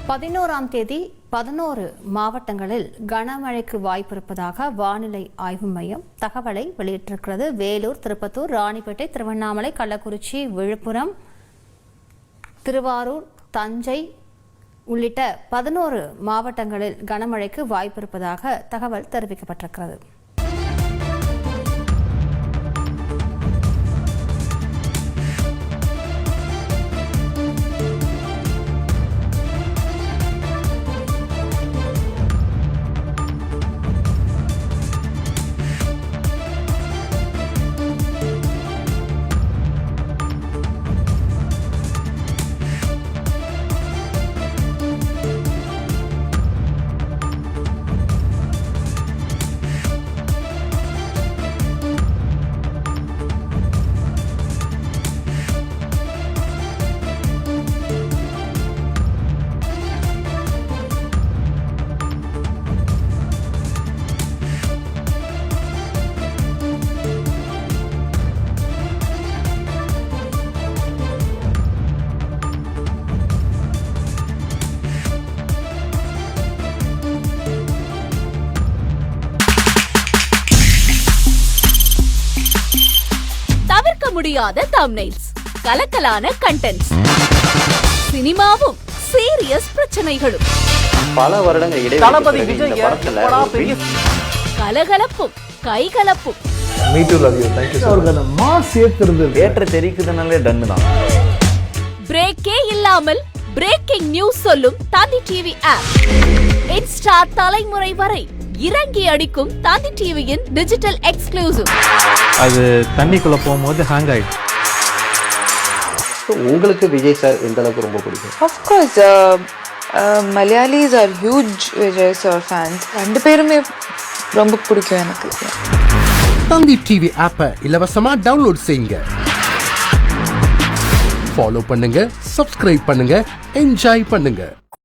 11ஆம் தேதி 11 மாவட்டங்களில் கனமழைக்கு வாய்ப்பிருப்பதாக வானிலை ஆய்வு மையம் தகவலை வெளியிட்டிருக்கிறது. வேலூர், திருப்பத்தூர், ராணிப்பேட்டை, திருவண்ணாமலை, கள்ளக்குறிச்சி, விழுப்புரம், திருவாரூர், தஞ்சை உள்ளிட்ட 11 மாவட்டங்களில் கனமழைக்கு வாய்ப்பிருப்பதாக தகவல் தெரிவிக்கப்பட்டிருக்கிறது. முடியாத தம்ப்நெயில்ஸ், கலக்கலான கண்டென்ட்ஸ், சினிமாவும் சீரியஸ் பிரச்சனைகளும், பல வருடங்கள் இடைவெளி கலகலப்பும் கைகலப்பும், ஏற்ற தெரிக்குதுனாலே டன்னு தான். பிரேக்கே இல்லாமல் பிரேக்கிங் நியூஸ் சொல்லும் தந்தி டிவி ஆப். இன்ஸ்டா தலைமுறை வரை இறங்கி அடிக்கும் தந்தி டிவியின் டிஜிட்டல் எக்ஸ்க்ளூசிவ். அது தண்ணிக்குள்ள போகும்போது ஹேங் ஆயிடும். உங்களுக்கு விஜய் சார் எந்த அளவுக்கு ரொம்ப பிடிக்கும்? Of course, Malayalis are huge Vijay sir fans. ரெண்டு பேருமே ரொம்ப பிடிக்கும் எனக்கு. தந்தி டிவி ஆப்பை இலவசமா டவுன்லோட் செய்யுங்க. ஃபாலோ பண்ணுங்க, சப்ஸ்கிரைப் பண்ணுங்க, என்ஜாய் பண்ணுங்க.